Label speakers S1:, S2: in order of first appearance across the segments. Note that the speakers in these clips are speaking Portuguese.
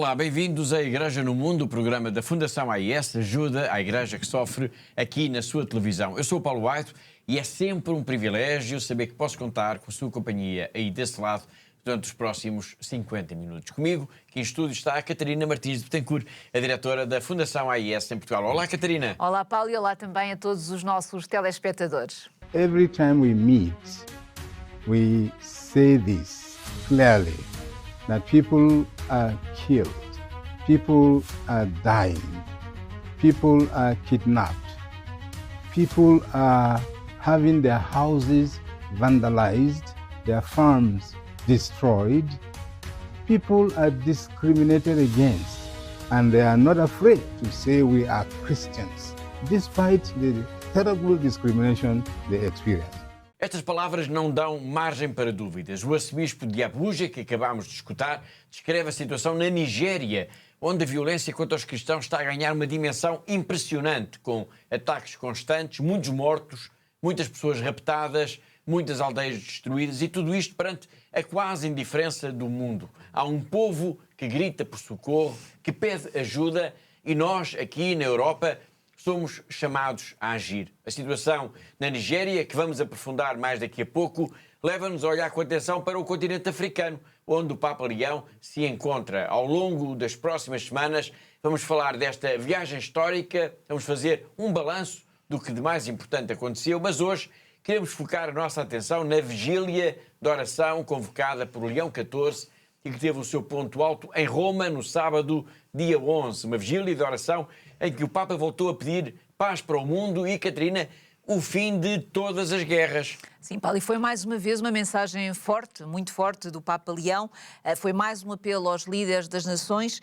S1: Olá, bem-vindos à Igreja no Mundo, o programa da Fundação AIS ajuda a Igreja que sofre aqui na sua televisão. Eu sou o Paulo White e é sempre um privilégio saber que posso contar com a sua companhia aí desse lado durante os próximos 50 minutos. Comigo, aqui em estúdio, está a Catarina Martins de Betancourt, a diretora da Fundação AIS em Portugal. Olá, Catarina.
S2: Olá, Paulo, e olá também a todos os nossos telespectadores.
S3: Every time we meet, we say this clearly, that people are killed, people are dying, people are kidnapped, people are having their houses vandalized, their farms destroyed, people are discriminated against, and they are not afraid to say we are Christians, despite the terrible discrimination they experience.
S1: Estas palavras não dão margem para dúvidas. O arcebispo de Abuja, que acabámos de escutar, descreve a situação na Nigéria, onde a violência contra os cristãos está a ganhar uma dimensão impressionante, com ataques constantes, muitos mortos, muitas pessoas raptadas, muitas aldeias destruídas e tudo isto perante a quase indiferença do mundo. Há um povo que grita por socorro, que pede ajuda e nós, aqui na Europa, somos chamados a agir. A situação na Nigéria, que vamos aprofundar mais daqui a pouco, leva-nos a olhar com atenção para o continente africano, onde o Papa Leão se encontra. Ao longo das próximas semanas, vamos falar desta viagem histórica, vamos fazer um balanço do que de mais importante aconteceu, mas hoje queremos focar a nossa atenção na vigília de oração convocada por Leão XIV e que teve o seu ponto alto em Roma no sábado, dia 11. Uma vigília de oração em que o Papa voltou a pedir paz para o mundo e, Catarina, o fim de todas as guerras.
S2: Sim, Paulo, e foi mais uma vez uma mensagem forte, muito forte, do Papa Leão. Foi mais um apelo aos líderes das nações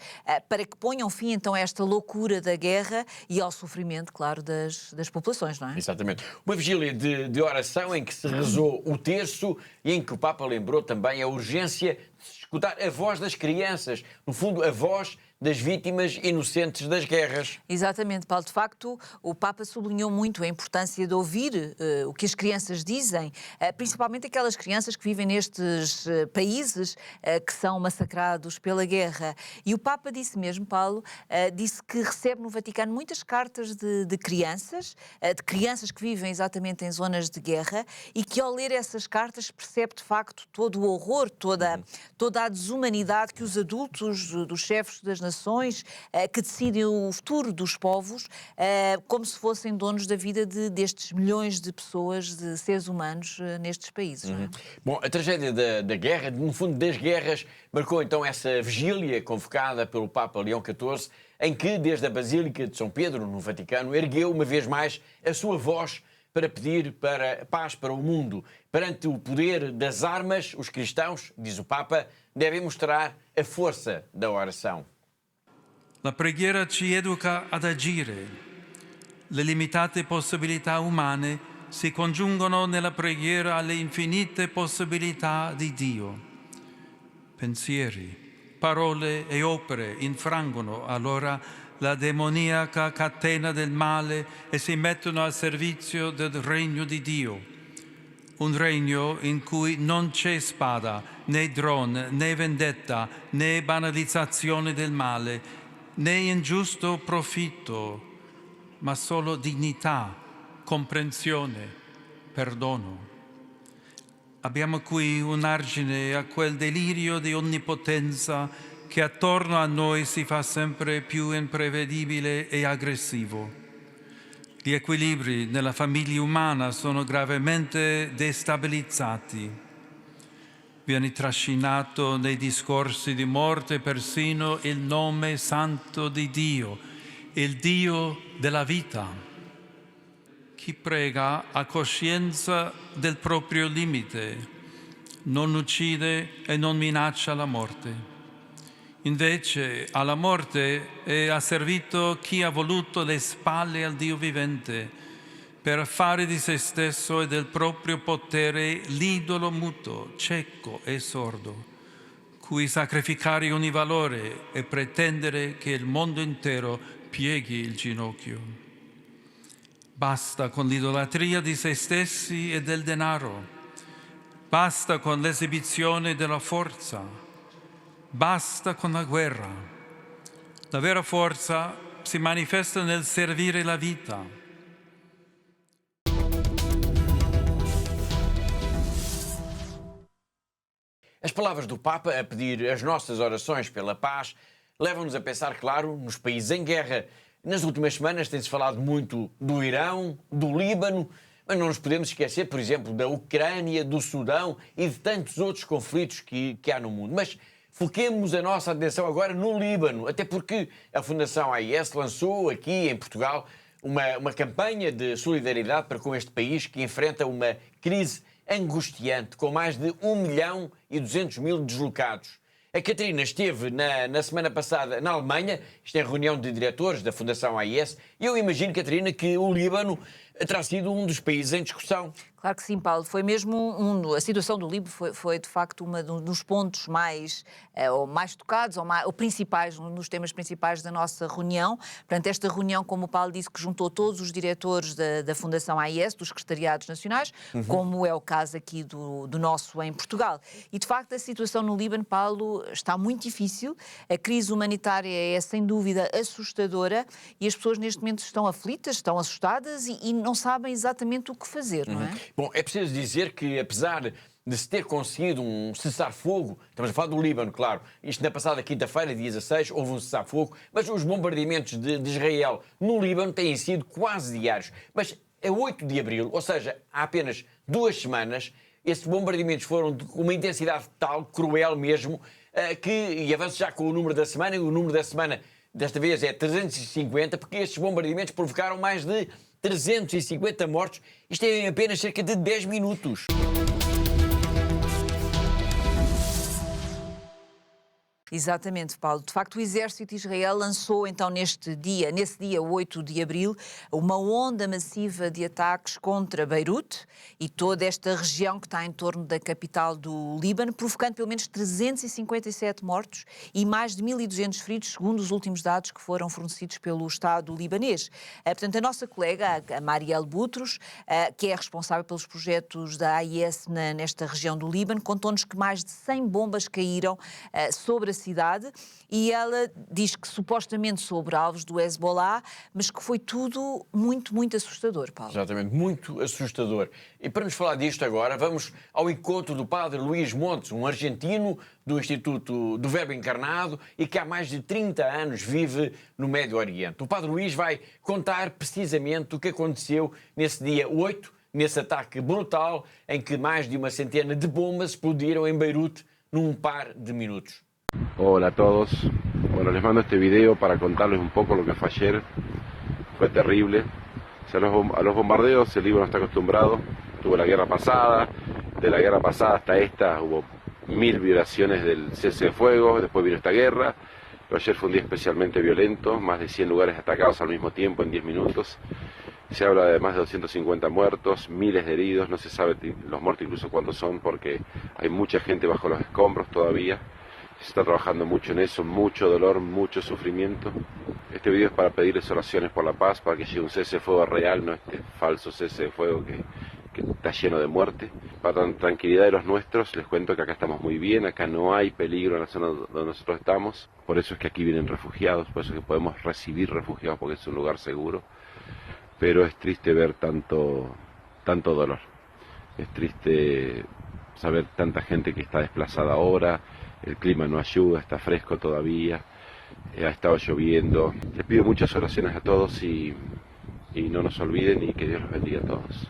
S2: para que ponham fim, então, a esta loucura da guerra e ao sofrimento, claro, das populações, não é?
S1: Exatamente. Uma vigília de oração em que se rezou o terço e em que o Papa lembrou também a urgência de se escutar a voz das crianças, no fundo, a voz das vítimas inocentes das guerras.
S2: Exatamente, Paulo. De facto, o Papa sublinhou muito a importância de ouvir o que as crianças dizem, principalmente aquelas crianças que vivem nestes países que são massacrados pela guerra. E o Papa disse mesmo, Paulo, disse que recebe no Vaticano muitas cartas de crianças que vivem exatamente em zonas de guerra e que ao ler essas cartas percebe de facto todo o horror, toda a desumanidade que os adultos dos chefes das nações que decidem o futuro dos povos como se fossem donos da vida destes milhões de pessoas, de seres humanos nestes países. Não é?
S1: Bom, a tragédia da guerra, no fundo das guerras, marcou então essa vigília convocada pelo Papa Leão XIV, em que desde a Basílica de São Pedro, no Vaticano, ergueu uma vez mais a sua voz para pedir para paz para o mundo. Perante o poder das armas, os cristãos, diz o Papa, devem mostrar a força da oração.
S4: La preghiera ci educa ad agire. Le limitate possibilità umane si congiungono nella preghiera alle infinite possibilità di Dio. Pensieri, parole e opere infrangono allora la demoniaca catena del male e si mettono al servizio del regno di Dio. Un regno in cui non c'è spada, né drone, né vendetta, né banalizzazione del male, né ingiusto profitto, ma solo dignità, comprensione, perdono. Abbiamo qui un argine a quel delirio di onnipotenza che attorno a noi si fa sempre più imprevedibile e aggressivo. Gli equilibri nella famiglia umana sono gravemente destabilizzati. Viene trascinato nei discorsi di morte persino il nome santo di Dio, il Dio della vita. Chi prega ha coscienza del proprio limite, non uccide e non minaccia la morte. Invece alla morte è asservito chi ha voluto le spalle al Dio vivente per fare di se stesso e del proprio potere l'idolo muto, cieco e sordo, cui sacrificare ogni valore e pretendere che il mondo intero pieghi il ginocchio. Basta con l'idolatria di se stessi e del denaro, basta con l'esibizione della forza, basta con la guerra, La vera forza si manifesta nel servire la vita.
S1: As palavras do Papa a pedir as nossas orações pela paz levam-nos a pensar, claro, nos países em guerra. Nas últimas semanas tem-se falado muito do Irão, do Líbano, mas não nos podemos esquecer, por exemplo, da Ucrânia, do Sudão e de tantos outros conflitos que há no mundo. Mas foquemos a nossa atenção agora no Líbano, até porque a Fundação AIS lançou aqui em Portugal uma campanha de solidariedade para com este país que enfrenta uma crise angustiante, com mais de 1.200.000 deslocados. A Catarina esteve na semana passada na Alemanha, isto é a reunião de diretores da Fundação AIS, e eu imagino, Catarina, que o Líbano terá sido um dos países em discussão.
S2: Claro que sim, Paulo. Foi mesmo a situação do Líbano foi de facto um dos pontos mais tocados ou principais, um dos temas principais da nossa reunião. Portanto, esta reunião, como o Paulo disse, que juntou todos os diretores da Fundação AIS, dos secretariados nacionais, como é o caso aqui do nosso em Portugal. E, de facto, a situação no Líbano, Paulo, está muito difícil. A crise humanitária é, sem dúvida, assustadora e as pessoas neste momento estão aflitas, estão assustadas e não sabem exatamente o que fazer, não é?
S1: Bom, é preciso dizer que, apesar de se ter conseguido um cessar-fogo, estamos a falar do Líbano, claro, isto na passada quinta-feira, dia 16, houve um cessar-fogo, mas os bombardeamentos de Israel no Líbano têm sido quase diários. Mas a 8 de abril, ou seja, há apenas 2 semanas, esses bombardeamentos foram de uma intensidade tal, cruel mesmo, e avanço já com o número da semana, e o número da semana desta vez é 350, porque estes bombardeamentos provocaram mais de 350 mortos, isto é em apenas cerca de 10 minutos.
S2: Exatamente, Paulo. De facto, o exército de Israel lançou então nesse dia 8 de abril, uma onda massiva de ataques contra Beirute e toda esta região que está em torno da capital do Líbano, provocando pelo menos 357 mortos e mais de 1.200 feridos, segundo os últimos dados que foram fornecidos pelo Estado libanês. Portanto, a nossa colega, a Marielle Boutros, que é responsável pelos projetos da AIS nesta região do Líbano, contou-nos que mais de 100 bombas caíram sobre a cidade e ela diz que supostamente sobre alvos do Hezbollah, mas que foi tudo muito, muito assustador, Paulo.
S1: Exatamente, muito assustador. E para nos falar disto agora, vamos ao encontro do padre Luís Montes, um argentino do Instituto do Verbo Encarnado e que há mais de 30 anos vive no Médio Oriente. O padre Luís vai contar precisamente o que aconteceu nesse dia 8, nesse ataque brutal em que mais de uma centena de bombas explodiram em Beirute num par de minutos.
S5: Hola a todos, bueno, les mando este video para contarles un poco lo que fue ayer, fue terrible. O sea, a los bombardeos el Líbano está acostumbrado, tuvo la guerra pasada, de la guerra pasada hasta esta hubo 1000 violaciones del cese de fuego, después vino esta guerra, pero ayer fue un día especialmente violento, más de 100 lugares atacados al mismo tiempo en 10 minutos. Se habla de más de 250 muertos, miles de heridos, no se sabe los muertos incluso cuántos son porque hay mucha gente bajo los escombros todavía. Se está trabajando mucho en eso, mucho dolor, mucho sufrimiento. Este video es para pedirles oraciones por la paz, para que llegue un cese de fuego real, no este falso cese de fuego que está lleno de muerte. Para la tranquilidad de los nuestros, les cuento que acá estamos muy bien, acá no hay peligro en la zona donde nosotros estamos. Por eso es que aquí vienen refugiados, por eso es que podemos recibir refugiados, porque es un lugar seguro. Pero es triste ver tanto dolor. Es triste saber tanta gente que está desplazada ahora. El clima no ayuda, está fresco todavía, ha estado lloviendo. Les pido muchas oraciones a todos y no nos olviden y que Dios los bendiga a todos.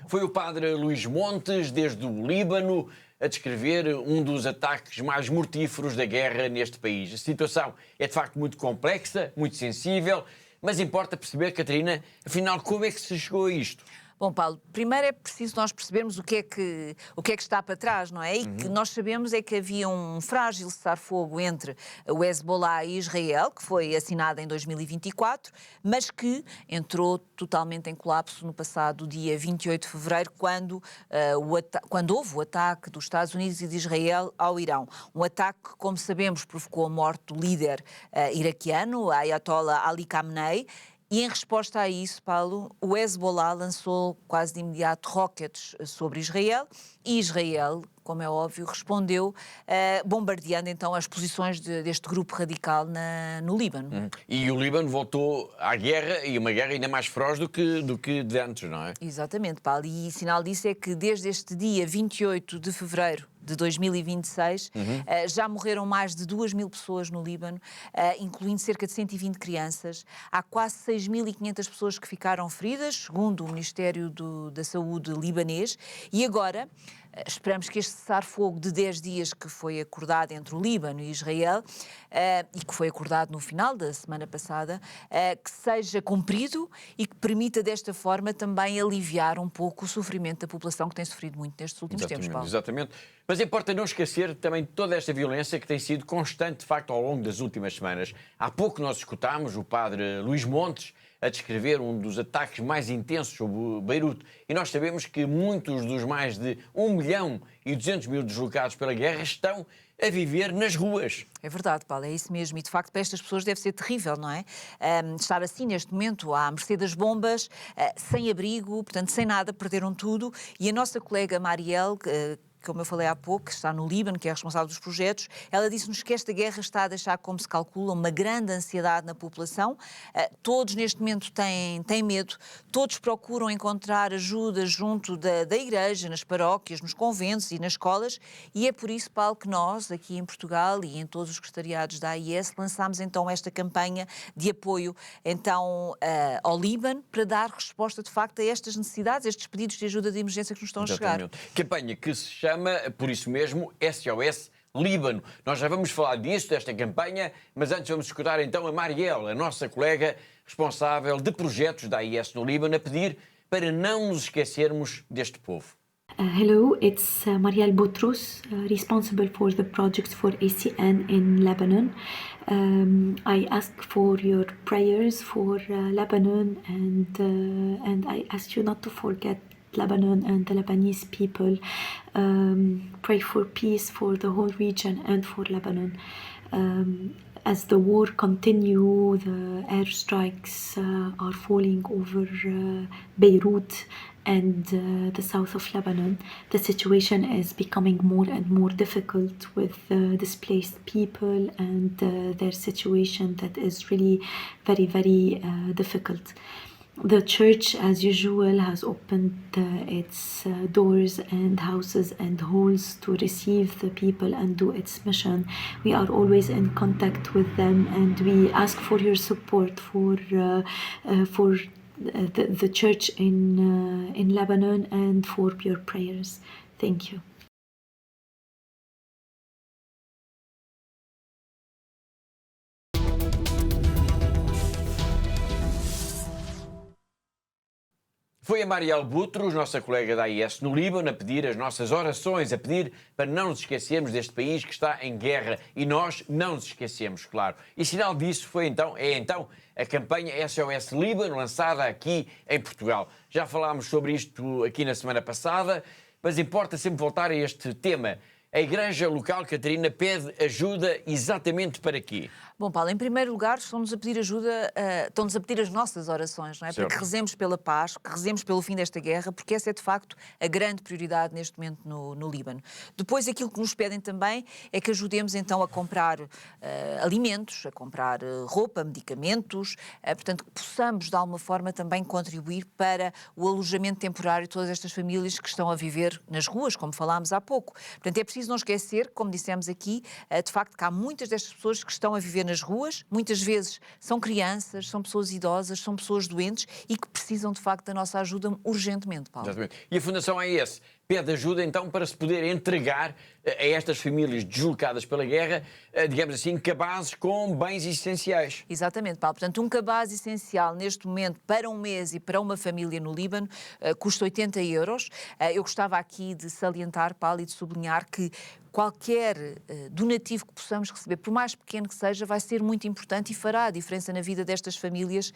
S1: Foi o padre Luís Montes, desde o Líbano, a descrever um dos ataques mais mortíferos da guerra neste país. A situação é de facto muito complexa, muito sensível, mas importa perceber, Catarina, afinal, como é que se chegou a isto?
S2: Bom, Paulo, primeiro é preciso nós percebermos o que é que está para trás, não é? E que nós sabemos é que havia um frágil cessar-fogo entre o Hezbollah e Israel, que foi assinado em 2024, mas que entrou totalmente em colapso no passado dia 28 de fevereiro, quando houve o ataque dos Estados Unidos e de Israel ao Irão. Um ataque que, como sabemos, provocou a morte do líder iraquiano, Ayatollah Ali Khamenei, E em resposta a isso, Paulo, o Hezbollah lançou quase de imediato rockets sobre Israel e Israel, como é óbvio, respondeu bombardeando então as posições deste grupo radical no Líbano.
S1: E o Líbano voltou à guerra, e uma guerra ainda mais feroz do que de antes, não é?
S2: Exatamente, Paulo. E sinal disso é que desde este dia 28 de fevereiro de 2026, já morreram mais de 2.000 pessoas no Líbano, incluindo cerca de 120 crianças. Há quase 6.500 pessoas que ficaram feridas, segundo o Ministério da Saúde libanês. E agora esperamos que este cessar-fogo de 10 dias que foi acordado entre o Líbano e Israel, e que foi acordado no final da semana passada, que seja cumprido e que permita desta forma também aliviar um pouco o sofrimento da população que tem sofrido muito nestes últimos tempos, Paulo.
S1: Exatamente. Mas importa não esquecer também toda esta violência que tem sido constante, de facto, ao longo das últimas semanas. Há pouco nós escutámos o padre Luís Montes a descrever um dos ataques mais intensos sobre Beirute. E nós sabemos que muitos dos mais de 1.200.000 deslocados pela guerra estão a viver nas ruas.
S2: É verdade, Paulo, é isso mesmo. E, de facto, para estas pessoas deve ser terrível, não é? Estar assim, neste momento, à mercê das bombas, sem abrigo, portanto, sem nada, perderam tudo. E a nossa colega Marielle, como eu falei há pouco, que está no Líbano, que é responsável dos projetos, ela disse-nos que esta guerra está a deixar, como se calcula, uma grande ansiedade na população. Todos, neste momento, têm medo, todos procuram encontrar ajuda junto da igreja, nas paróquias, nos conventos e nas escolas, e é por isso, Paulo, que nós, aqui em Portugal e em todos os secretariados da AIS, lançámos então esta campanha de apoio então ao Líbano, para dar resposta, de facto, a estas necessidades, estes pedidos de ajuda de emergência que nos estão a chegar.
S1: Campanha que se chama, por isso mesmo, SOS Líbano. Nós já vamos falar disso, desta campanha, mas antes vamos escutar então a Marielle, a nossa colega responsável de projetos da AIS no Líbano, a pedir para não nos esquecermos deste povo.
S6: Hello, it's Marielle Boutros, responsible for the projects for ACN in Lebanon. I ask for your prayers for Lebanon, and I ask you not to forget Lebanon and the Lebanese people. Pray for peace for the whole region and for Lebanon. As the war continues, the airstrikes are falling over Beirut and the south of Lebanon. The situation is becoming more and more difficult with displaced people and their situation that is really very, very difficult. The church, as usual, has opened its doors and houses and halls to receive the people and do its mission. We are always in contact with them, and we ask for your support for the church in Lebanon and for your prayers. Thank you.
S1: Foi a Marielle Boutros, nossa colega da AIS no Líbano, a pedir as nossas orações, a pedir para não nos esquecermos deste país que está em guerra. E nós não nos esquecemos, claro. E sinal disso é então a campanha SOS Líbano, lançada aqui em Portugal. Já falámos sobre isto aqui na semana passada, mas importa sempre voltar a este tema. A Igreja local, Catarina, pede ajuda exatamente para quê?
S2: Bom, Paulo, em primeiro lugar, estão-nos a pedir ajuda, estão-nos a pedir as nossas orações, não é? Para que rezemos pela paz, que rezemos pelo fim desta guerra, porque essa é, de facto, a grande prioridade neste momento no Líbano. Depois, aquilo que nos pedem também é que ajudemos, então, a comprar alimentos, a comprar roupa, medicamentos, portanto, que possamos, de alguma forma, também contribuir para o alojamento temporário de todas estas famílias que estão a viver nas ruas, como falámos há pouco. Portanto, é preciso não esquecer, como dissemos aqui, de facto, que há muitas destas pessoas que estão a viver nas ruas, muitas vezes são crianças, são pessoas idosas, são pessoas doentes e que precisam, de facto, da nossa ajuda urgentemente, Paulo.
S1: Exatamente. E a Fundação AIS pede ajuda, então, para se poder entregar a estas famílias deslocadas pela guerra, digamos assim, cabazes com bens essenciais.
S2: Exatamente, Paulo. Portanto, um cabaz essencial neste momento para um mês e para uma família no Líbano custa 80 euros. Eu gostava aqui de salientar, Paulo, e de sublinhar que qualquer donativo que possamos receber, por mais pequeno que seja, vai ser muito importante e fará a diferença na vida destas famílias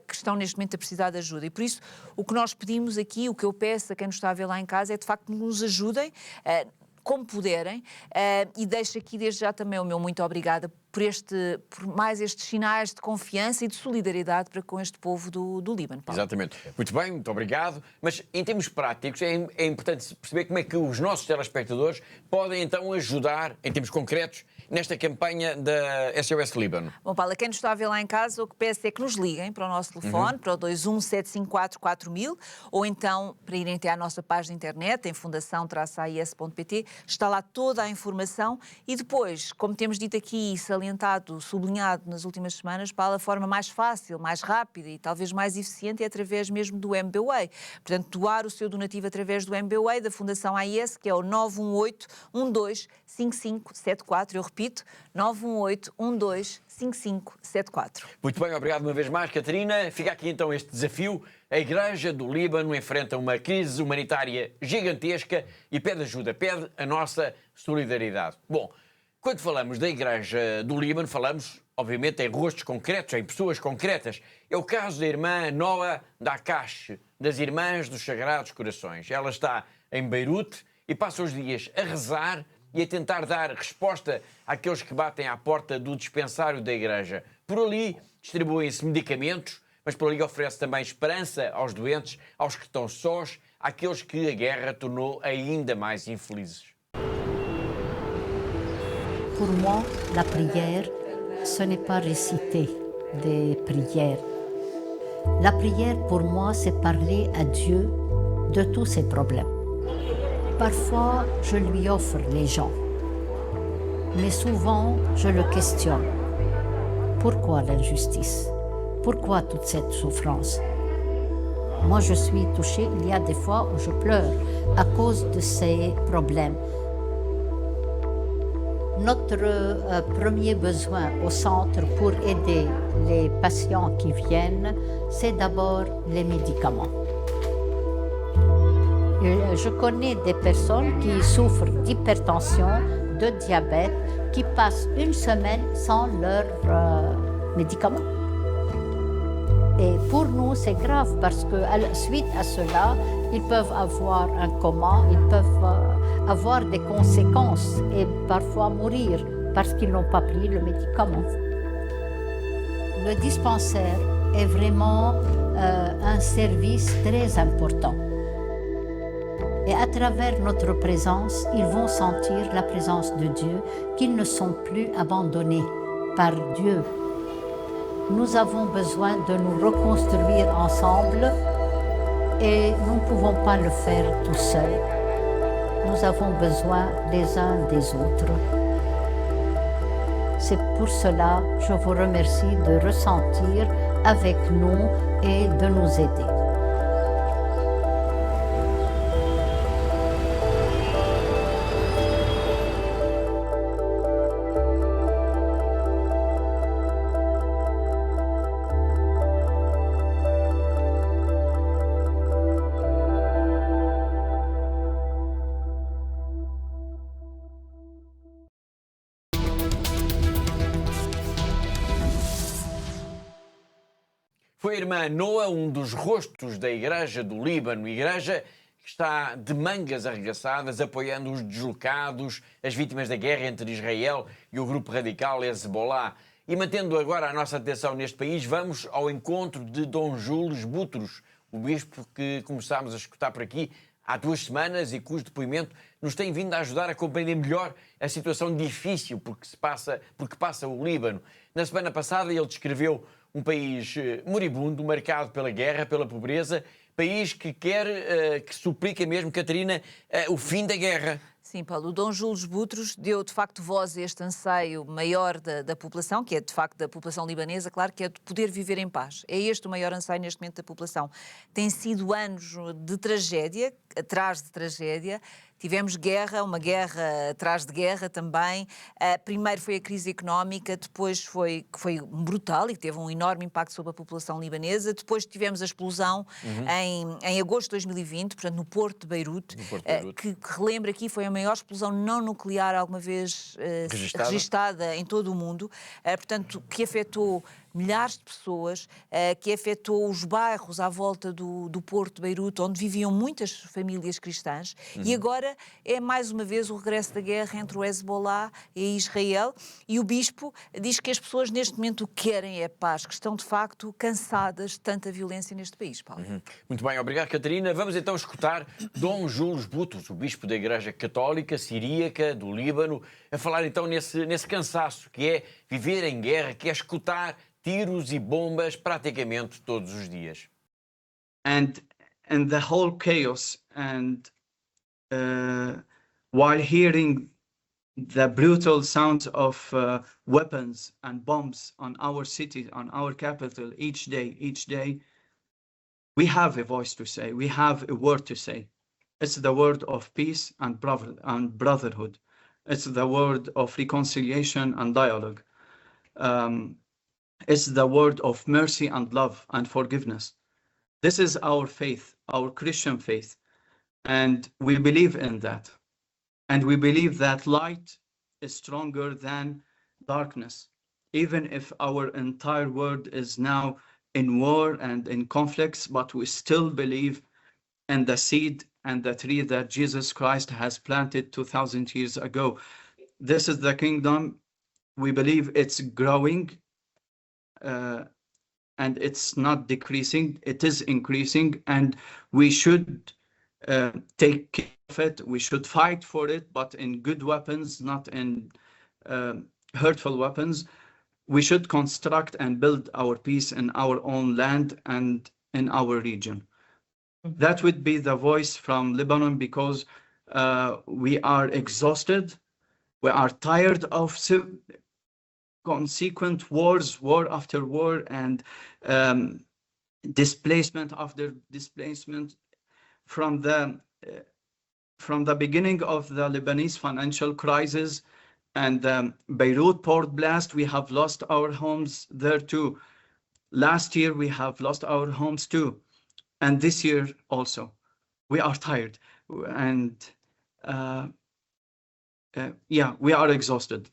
S2: que estão neste momento a precisar de ajuda. E por isso, o que nós pedimos aqui, o que eu peço a quem nos está a ver lá em casa é, de facto, que nos ajudem como puderem, e deixo aqui desde já também o meu muito obrigada por mais estes sinais de confiança e de solidariedade para com este povo do Líbano. Paulo.
S1: Exatamente. Muito bem, muito obrigado. Mas em termos práticos é importante perceber como é que os nossos telespectadores podem então ajudar, em termos concretos, nesta campanha da SOS Líbano.
S2: Bom, Paulo, quem nos está a ver lá em casa, o que peço é que nos liguem para o nosso telefone, para o 217544000, ou então para irem até à nossa página de internet, em fundação-ais.pt, está lá toda a informação e depois, como temos dito aqui, salientado, sublinhado nas últimas semanas, Paulo, a forma mais fácil, mais rápida e talvez mais eficiente é através mesmo do MBWay. Portanto, doar o seu donativo através do MBWay da Fundação AIS, que é o 918-125574. Eu repito, 918-125574.
S1: Muito bem, obrigado uma vez mais, Catarina. Fica aqui então este desafio. A Igreja do Líbano enfrenta uma crise humanitária gigantesca e pede ajuda, pede a nossa solidariedade. Bom, quando falamos da Igreja do Líbano, falamos, obviamente, em rostos concretos, em pessoas concretas. É o caso da irmã Noa Dakash, das Irmãs dos Sagrados Corações. Ela está em Beirute e passa os dias a rezar e a tentar dar resposta àqueles que batem à porta do dispensário da Igreja. Por ali distribuem-se medicamentos, mas por ali oferece também esperança aos doentes, aos que estão sós, àqueles que a guerra tornou ainda mais infelizes.
S7: Pour moi, la prière, ce n'est pas réciter des prières. La prière, pour moi, c'est parler à Dieu de tous ses problèmes. Parfois, je lui offre les gens, mais souvent, je le questionne. Pourquoi l'injustice? Pourquoi toute cette souffrance? Moi, je suis touchée. Il y a des fois où je pleure à cause de ces problèmes. Notre premier besoin au centre pour aider les patients qui viennent, c'est d'abord les médicaments. Je connais des personnes qui souffrent d'hypertension, de diabète, qui passent une semaine sans leurs médicaments. Et pour nous, c'est grave parce que suite à cela, ils peuvent avoir un coma, ils peuvent avoir des conséquences et parfois mourir parce qu'ils n'ont pas pris le médicament. Le dispensaire est vraiment un service très important. Et à travers notre présence, ils vont sentir la présence de Dieu, qu'ils ne sont plus abandonnés par Dieu. Nous avons besoin de nous reconstruire ensemble et nous ne pouvons pas le faire tout seuls. Nous avons besoin les uns des autres. C'est pour cela que je vous remercie de ressentir avec nous et de nous aider.
S1: Foi a irmã Noa, um dos rostos da Igreja do Líbano, igreja que está de mangas arregaçadas, apoiando os deslocados, as vítimas da guerra entre Israel e o grupo radical Hezbollah. E mantendo agora a nossa atenção neste país, vamos ao encontro de Dom Jules Butros, o bispo que começámos a escutar por aqui há 2 semanas e cujo depoimento nos tem vindo a ajudar a compreender melhor a situação difícil porque passa o Líbano. Na semana passada ele descreveu um país moribundo, marcado pela guerra, pela pobreza, país que quer, que suplica mesmo, Catarina, o fim da guerra.
S2: Sim, Paulo, o Dom Jules Butros deu de facto voz a este anseio maior da população, que é de facto da população libanesa, claro, que é de poder viver em paz. É este o maior anseio neste momento da população. Tem sido anos de tragédia, atrás de tragédia. Tivemos guerra, uma guerra atrás de guerra também. Primeiro foi a crise económica, depois que foi brutal e que teve um enorme impacto sobre a população libanesa. Depois tivemos a explosão em agosto de 2020, portanto, no Porto de Beirute, que relembra aqui, foi a maior explosão não nuclear alguma vez registada em todo o mundo, portanto, que afetou milhares de pessoas, que afetou os bairros à volta do Porto de Beirute, onde viviam muitas famílias cristãs, e agora é mais uma vez o regresso da guerra entre o Hezbollah e Israel, e o Bispo diz que as pessoas neste momento querem é paz, que estão de facto cansadas de tanta violência neste país, Paulo.
S1: Muito bem, obrigado, Catarina. Vamos então escutar Dom Jules Butros, o Bispo da Igreja Católica Siríaca do Líbano, a falar então nesse cansaço que é viver em guerra, que é escutar tiros e bombas praticamente todos os dias.
S8: And the whole chaos, and while hearing the brutal sounds of weapons and bombs on our city, on our capital each day, we have a voice to say, we have a word to say. It's the word of peace and brotherhood. It's the word of reconciliation and dialogue. It's the word of mercy and love and forgiveness. This is our faith, our Christian faith, and we believe in that. And we believe that light is stronger than darkness. Even if our entire world is now in war and in conflicts, but we still believe in the seed and the tree that Jesus Christ has planted 2,000 years ago. This is the kingdom. We believe it's growing, and it's not decreasing, it is increasing, and we should take care of it. We should fight for it, but in good weapons, not in hurtful weapons. We should construct and build our peace in our own land and in our region. That would be the voice from Lebanon, because we are exhausted. We are tired of consequent wars, war after war, and displacement after displacement. From the beginning of the Lebanese financial crisis and the Beirut port blast, we have lost our homes there too. Last year, we have lost our homes too. And this year also. We are tired. And we are exhausted.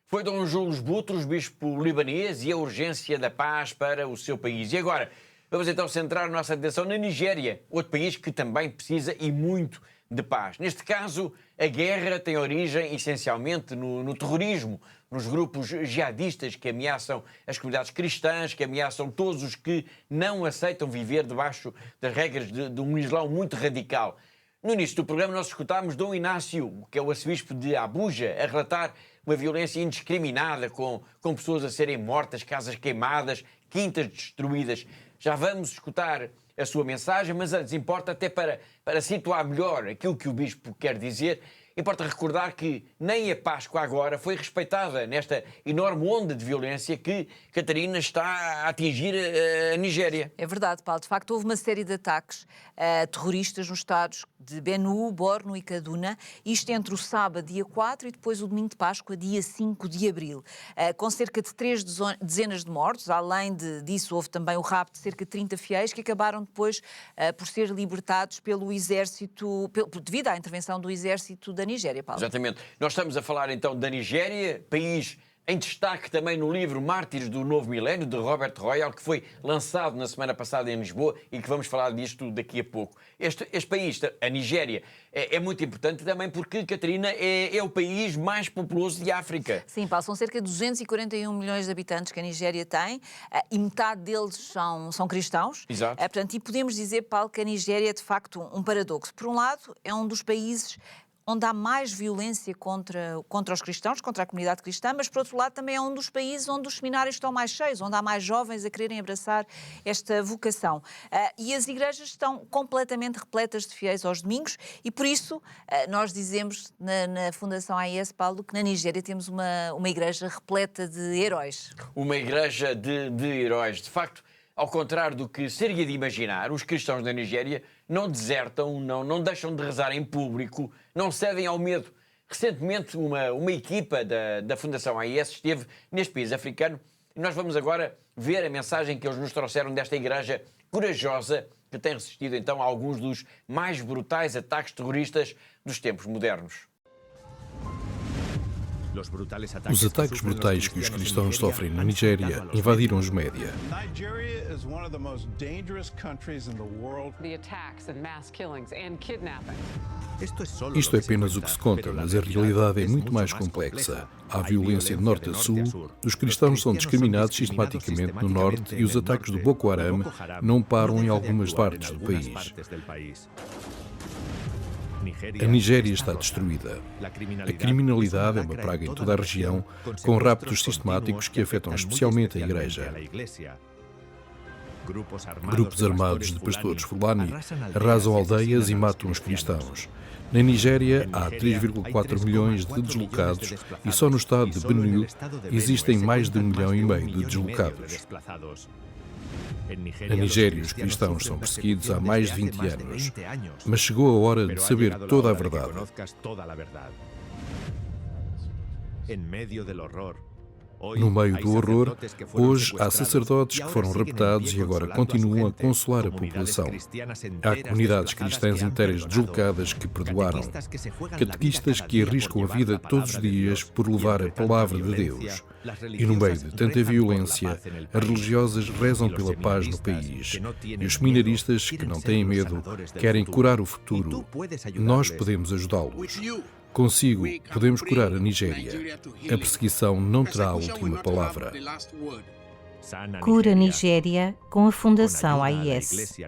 S1: Foi Dom Jules Butros, bispo libanês, e a urgência da paz para o seu país. E agora, vamos então centrar a nossa atenção na Nigéria, outro país que também precisa e muito de paz. Neste caso, a guerra tem origem essencialmente no terrorismo, nos grupos jihadistas que ameaçam as comunidades cristãs, que ameaçam todos os que não aceitam viver debaixo das regras de um Islão muito radical. No início do programa nós escutámos Dom Inácio, que é o arcebispo de Abuja, a relatar uma violência indiscriminada, com pessoas a serem mortas, casas queimadas, quintas destruídas. Já vamos escutar a sua mensagem, mas antes importa até para situar melhor aquilo que o bispo quer dizer, importa recordar que nem a Páscoa agora foi respeitada nesta enorme onda de violência que Catarina está a atingir a Nigéria.
S2: É verdade, Paulo. De facto, houve uma série de ataques terroristas nos estados de Benue, Borno e Kaduna, isto entre o sábado, dia 4, e depois o domingo de Páscoa, dia 5 de abril, com cerca de 3 dezenas de mortos. Além disso, houve também o rapto de cerca de 30 fiéis que acabaram depois por ser libertados pelo exército, devido à intervenção do exército da Nigéria, Paulo.
S1: Exatamente. Nós estamos a falar então da Nigéria, país em destaque também no livro Mártires do Novo Milénio, de Robert Royal, que foi lançado na semana passada em Lisboa e que vamos falar disto daqui a pouco. Este país, a Nigéria, é muito importante também porque, Catarina, é o país mais populoso de África.
S2: Sim, Paulo, são cerca de 241 milhões de habitantes que a Nigéria tem e metade deles são cristãos.
S1: Exato.
S2: Portanto, e podemos dizer, Paulo, que a Nigéria é de facto um paradoxo. Por um lado, é um dos países onde há mais violência contra os cristãos, contra a comunidade cristã, mas, por outro lado, também é um dos países onde os seminários estão mais cheios, onde há mais jovens a quererem abraçar esta vocação. E as igrejas estão completamente repletas de fiéis aos domingos e, por isso, nós dizemos na Fundação AIS, Paulo, que na Nigéria temos uma igreja repleta de heróis.
S1: Uma igreja de heróis. De facto, ao contrário do que seria de imaginar, os cristãos da Nigéria não desertam, não deixam de rezar em público, não cedem ao medo. Recentemente, uma equipa da Fundação AIS esteve neste país africano e nós vamos agora ver a mensagem que eles nos trouxeram desta igreja corajosa que tem resistido então a alguns dos mais brutais ataques terroristas dos tempos modernos.
S9: Os ataques brutais que os cristãos sofrem na Nigéria invadiram os média. Isto é apenas o que se conta, mas a realidade é muito mais complexa. Há violência de norte a sul, os cristãos são discriminados sistematicamente no norte e os ataques do Boko Haram não param em algumas partes do país. A Nigéria está destruída. A criminalidade é uma praga em toda a região, com raptos sistemáticos que afetam especialmente a Igreja. Grupos armados de pastores Fulani arrasam aldeias e matam os cristãos. Na Nigéria há 3,4 milhões de deslocados e só no estado de Benue existem mais de 1,5 milhão de deslocados. Na Nigéria, os cristãos são perseguidos há mais de 20 anos, mas chegou a hora de saber toda a verdade. No meio do horror, hoje há sacerdotes que foram raptados e agora continuam a consolar a população. Há comunidades cristãs inteiras deslocadas que perdoaram. Catequistas que arriscam a vida todos os dias por levar a palavra de Deus. E no meio de tanta violência, as religiosas rezam pela paz no país. E os seminaristas, que não têm medo, querem curar o futuro. Nós podemos ajudá-los. Consigo, podemos curar a Nigéria. A perseguição não terá a última palavra.
S10: Cura Nigéria com a Fundação AIS.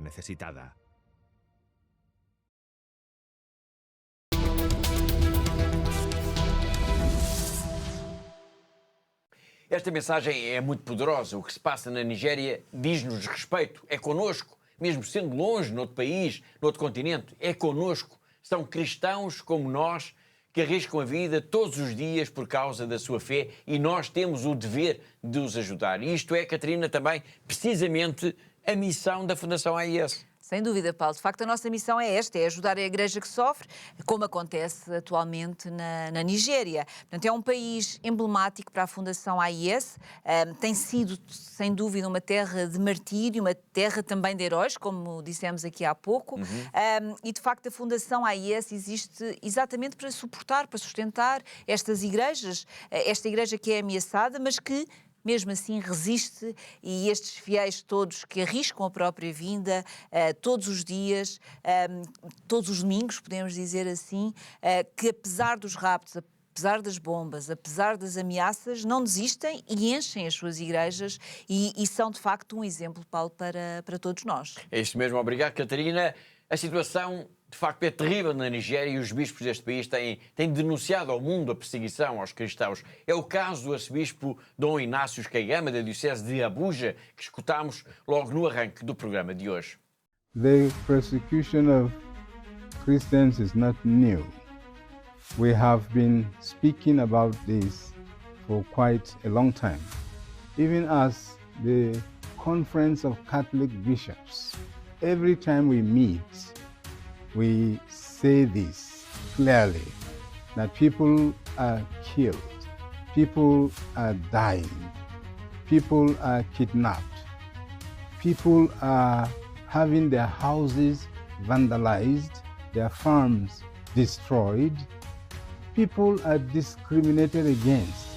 S1: Esta mensagem é muito poderosa. O que se passa na Nigéria diz-nos respeito. É connosco, mesmo sendo longe, noutro país, noutro continente, é connosco. São cristãos como nós que arriscam a vida todos os dias por causa da sua fé e nós temos o dever de os ajudar. E isto é, Catarina, também precisamente a missão da Fundação AIS.
S2: Sem dúvida, Paulo. De facto, a nossa missão é esta, é ajudar a Igreja que sofre, como acontece atualmente na Nigéria. Portanto, é um país emblemático para a Fundação AIS. Tem sido, sem dúvida, uma terra de martírio, uma terra também de heróis, como dissemos aqui há pouco. E, de facto, a Fundação AIS existe exatamente para suportar, para sustentar estas igrejas, esta igreja que é ameaçada, mas que mesmo assim resiste, e estes fiéis todos que arriscam a própria vinda todos os dias, todos os domingos, podemos dizer assim, que apesar dos raptos, apesar das bombas, apesar das ameaças, não desistem e enchem as suas igrejas e são de facto um exemplo, Paulo, para todos nós.
S1: É isso mesmo, obrigado, Catarina. A situação de facto é terrível na Nigéria e os bispos deste país têm denunciado ao mundo a perseguição aos cristãos. É o caso do arcebispo Dom Inácio Kagame, da diocese de Abuja, que escutámos logo no arranque do programa de hoje.
S3: The persecution of Christians is not new. We have been speaking about this for quite a long time. Even as the Conference of Catholic Bishops, every time we meet, we say this clearly, that people are killed, people are dying, people are kidnapped, people are having their houses vandalized, their farms destroyed, people are discriminated against,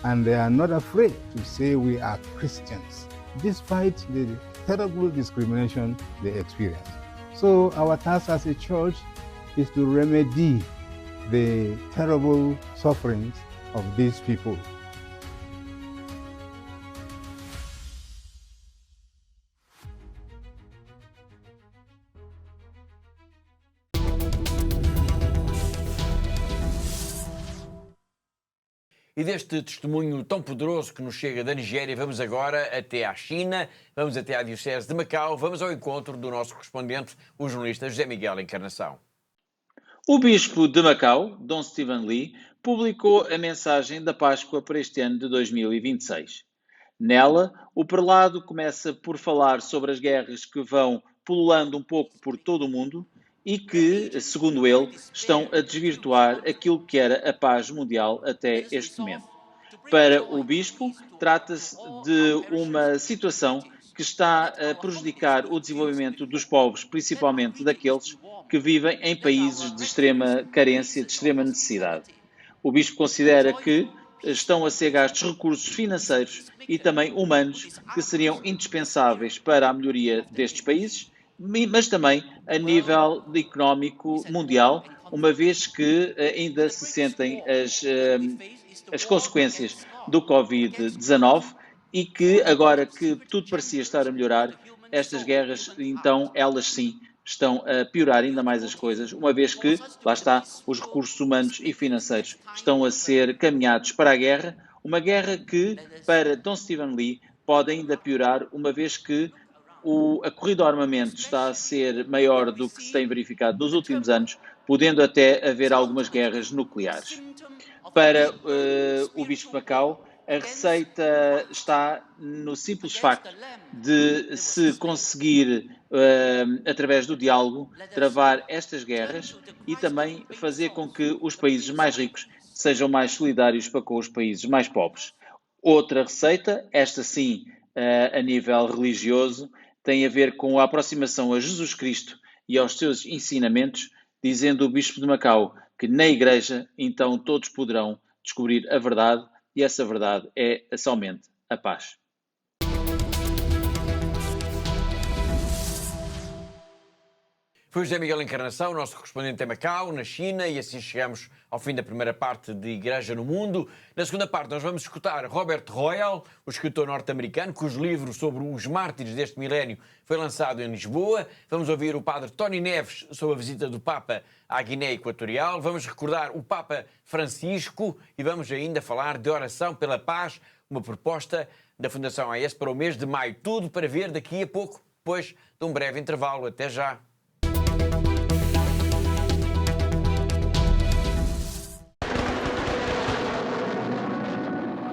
S3: and they are not afraid to say we are Christians, despite the terrible discrimination they experience. So our task as a church is to remedy the terrible sufferings of these people.
S1: E deste testemunho tão poderoso que nos chega da Nigéria, vamos agora até à China, vamos até à Diocese de Macau, vamos ao encontro do nosso correspondente, o jornalista José Miguel Encarnação.
S11: O bispo de Macau, Dom Stephen Lee, publicou a mensagem da Páscoa para este ano de 2026. Nela, o prelado começa por falar sobre as guerras que vão pululando um pouco por todo o mundo e que, segundo ele, estão a desvirtuar aquilo que era a paz mundial até este momento. Para o bispo, trata-se de uma situação que está a prejudicar o desenvolvimento dos povos, principalmente daqueles que vivem em países de extrema carência, de extrema necessidade. O bispo considera que estão a ser gastos recursos financeiros e também humanos que seriam indispensáveis para a melhoria destes países, mas também a nível económico mundial, uma vez que ainda se sentem as consequências do Covid-19 e que agora que tudo parecia estar a melhorar, estas guerras, então, elas sim, estão a piorar ainda mais as coisas, uma vez que, lá está, os recursos humanos e financeiros estão a ser caminhados para a guerra, uma guerra que, para Don Stephen Lee, pode ainda piorar, uma vez que a corrida ao armamento está a ser maior do que se tem verificado nos últimos anos, podendo até haver algumas guerras nucleares. Para o Bispo de Macau, a receita está no simples facto de se conseguir, através do diálogo, travar estas guerras e também fazer com que os países mais ricos sejam mais solidários para com os países mais pobres. Outra receita, esta sim a nível religioso, tem a ver com a aproximação a Jesus Cristo e aos seus ensinamentos, dizendo o Bispo de Macau que na Igreja, então, todos poderão descobrir a verdade, e essa verdade é somente a paz.
S1: Foi José Miguel Encarnação, nosso correspondente em Macau, na China, e assim chegamos ao fim da primeira parte de Igreja no Mundo. Na segunda parte nós vamos escutar Robert Royal, o escritor norte-americano, cujo livro sobre os mártires deste milénio foi lançado em Lisboa. Vamos ouvir o padre Tony Neves sobre a visita do Papa à Guiné Equatorial. Vamos recordar o Papa Francisco e vamos ainda falar de oração pela paz, uma proposta da Fundação AES para o mês de maio. Tudo para ver daqui a pouco, depois de um breve intervalo. Até já!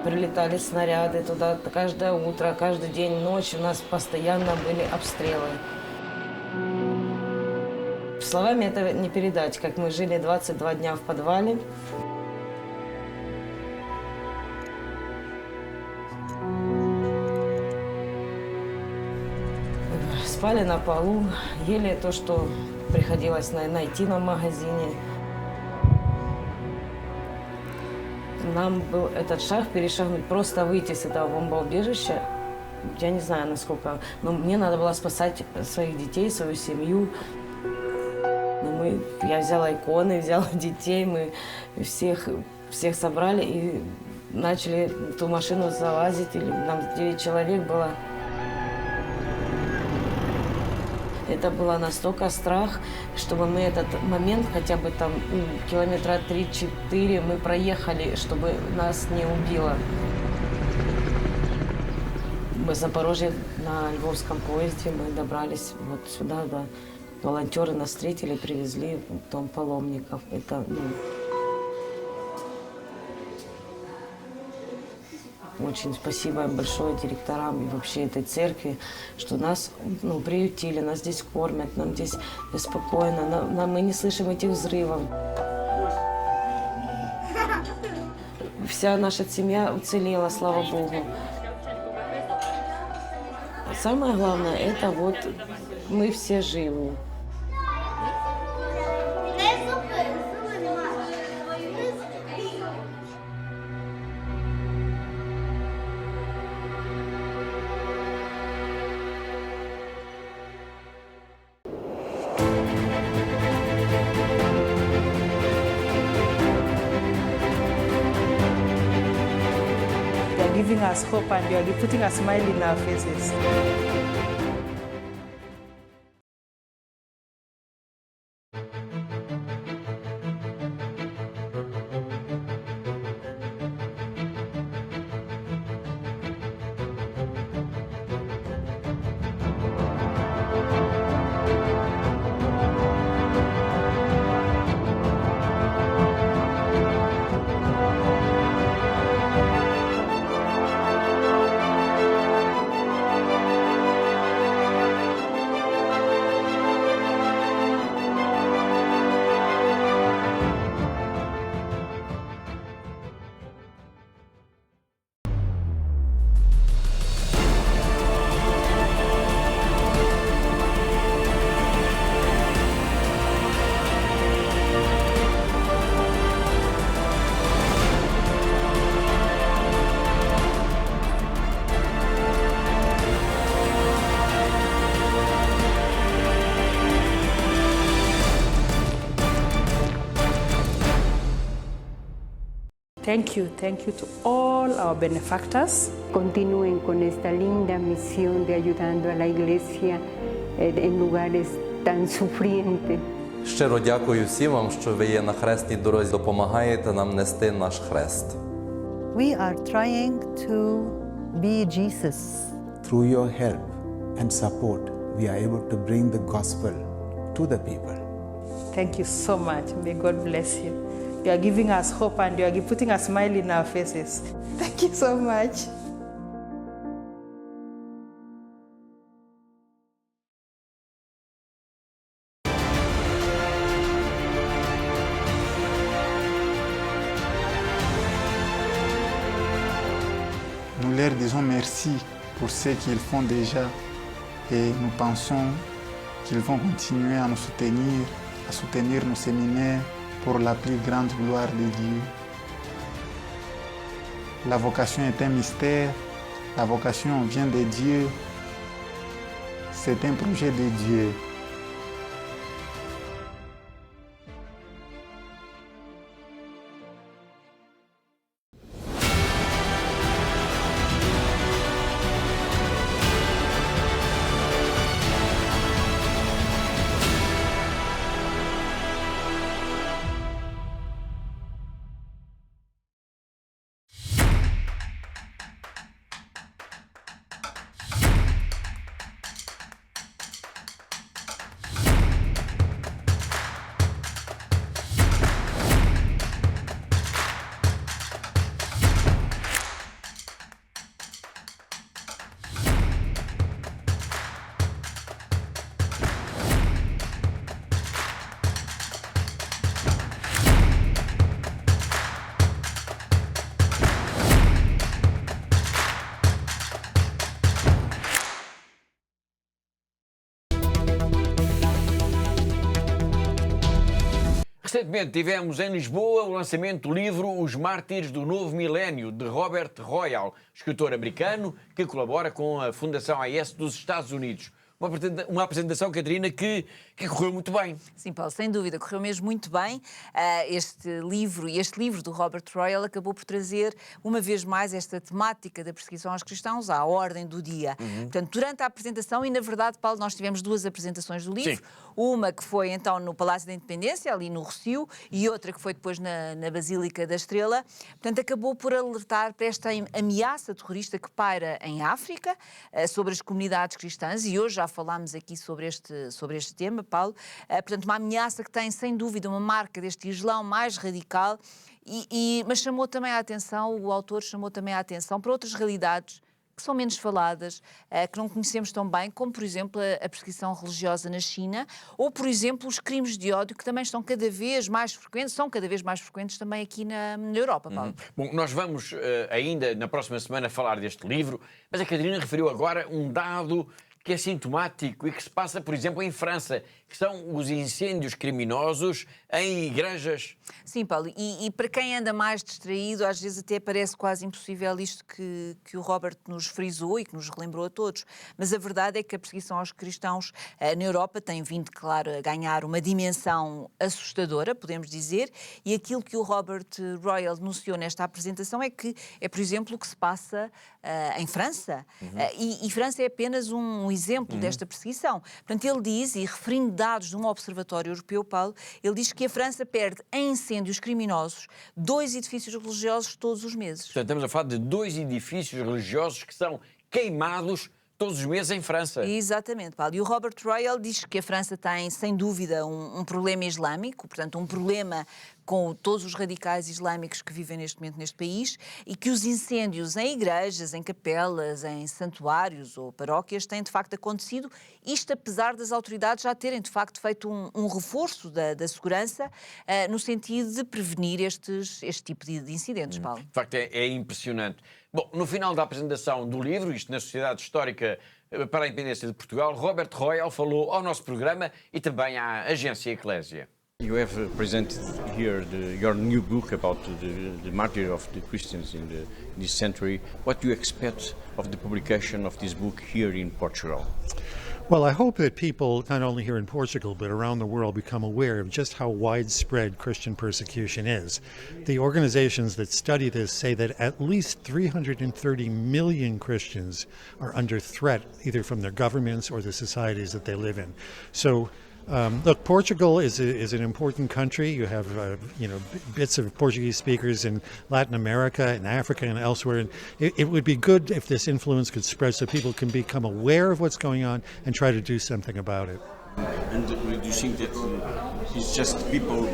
S12: Прилетали снаряды туда каждое утро, каждый день, ночь у нас постоянно были обстрелы. Словами это не передать, как мы жили 22 дня в подвале. Спали на полу, ели то, что приходилось найти на магазине. Нам был этот шаг перешагнуть, просто выйти с этого бомбоубежища. Я не знаю, насколько, но мне надо было спасать своих детей, свою семью. Я взяла иконы, взяла детей, мы всех собрали и начали в ту машину залазить. Нам 9 человек было. Это было настолько страх, чтобы мы этот момент, хотя бы там километра 3-4 мы проехали, чтобы нас не убило. Мы в Запорожье на Львовском поезде, мы добрались вот сюда, да. Волонтеры нас встретили, привезли в дом паломников. Это, очень спасибо большое директорам и вообще этой церкви, что нас приютили, нас здесь кормят, нам здесь спокойно, мы не слышим этих взрывов. Вся наша семья уцелела, слава Богу. Самое главное, это вот мы все живы.
S13: Giving us hope and you are putting a smile in our faces. Thank you to all our benefactors.
S14: Continúen con esta linda misión de ayudando a la Iglesia en lugares tan sufrientes.
S15: Щиро дякую всім вам, що ви є на хресній дорозі, допомагаєте нам нести наш хрест.
S16: We are trying to be Jesus.
S17: Through your help and support, we are able to bring the gospel to the people.
S13: Thank you so much. May God bless you. You are giving us hope and you are putting a smile in our faces. Thank you so much.
S18: Nous leur disons merci pour ce qu'ils font déjà et nous pensons qu'ils vont continuer à nous soutenir, à soutenir nos séminaires pour la plus grande gloire de Dieu. La vocation est un mystère, la vocation vient de Dieu, c'est un projet de Dieu.
S1: Recentemente tivemos em Lisboa o lançamento do livro Os Mártires do Novo Milénio, de Robert Royal, escritor americano que colabora com a Fundação AIS dos Estados Unidos. Uma apresentação, Catarina, que correu muito bem.
S2: Sim, Paulo, sem dúvida, correu mesmo muito bem. Este livro do Robert Royal acabou por trazer, uma vez mais, esta temática da perseguição aos cristãos à ordem do dia. Portanto, durante a apresentação, e na verdade, Paulo, nós tivemos duas apresentações do livro. Sim. Uma que foi então no Palácio da Independência, ali no Rossio, e outra que foi depois na Basílica da Estrela. Portanto, acabou por alertar para esta ameaça terrorista que paira em África, sobre as comunidades cristãs, e hoje já falámos aqui sobre este tema, Paulo. Portanto, uma ameaça que tem, sem dúvida, uma marca deste Islão mais radical, mas chamou também a atenção, o autor chamou também a atenção para outras realidades que são menos faladas, que não conhecemos tão bem, como, por exemplo, a perseguição religiosa na China, ou, por exemplo, os crimes de ódio, que também estão cada vez mais frequentes também aqui na Europa, Paulo.
S1: Bom, nós vamos ainda, na próxima semana, falar deste livro, mas a Catarina referiu agora um dado que é sintomático e que se passa, por exemplo, em França, que são os incêndios criminosos em igrejas.
S2: Sim, Paulo, e para quem anda mais distraído, às vezes até parece quase impossível isto que o Robert nos frisou e que nos relembrou a todos. Mas a verdade é que a perseguição aos cristãos na Europa tem vindo, claro, a ganhar uma dimensão assustadora, podemos dizer, e aquilo que o Robert Royal denunciou nesta apresentação é que é, por exemplo, o que se passa em França. E França é apenas um exemplo desta perseguição. Portanto, ele diz, e referindo dados de um observatório europeu, Paulo, ele diz que a França perde em incêndios criminosos 2 edifícios religiosos todos os meses.
S1: Portanto, estamos a falar de 2 edifícios religiosos que são queimados todos os meses em França.
S2: Exatamente, Paulo. E o Robert Royal diz que a França tem, sem dúvida, um problema islâmico, portanto, um problema com todos os radicais islâmicos que vivem neste momento neste país, e que os incêndios em igrejas, em capelas, em santuários ou paróquias têm de facto acontecido, isto apesar das autoridades já terem de facto feito um reforço da segurança no sentido de prevenir este tipo de incidentes, Paulo.
S1: De facto é impressionante. Bom, no final da apresentação do livro, isto na Sociedade Histórica para a Independência de Portugal, Robert Royal falou ao nosso programa e também à agência Eclésia.
S19: You have presented here your new book about the martyr of the Christians in this century. What do you expect of the publication of this book here in Portugal?
S20: Well, I hope that people, not only here in Portugal, but around the world, become aware of just how widespread Christian persecution is. The organizations that study this say that at least 330 million Christians are under threat, either from their governments or the societies that they live in. So, look, Portugal is an important country. You have, bits of Portuguese speakers in Latin America and Africa and elsewhere. And it would be good if this influence could spread so people can become aware of what's going on and try to do something about it.
S19: And do you think that it's just people,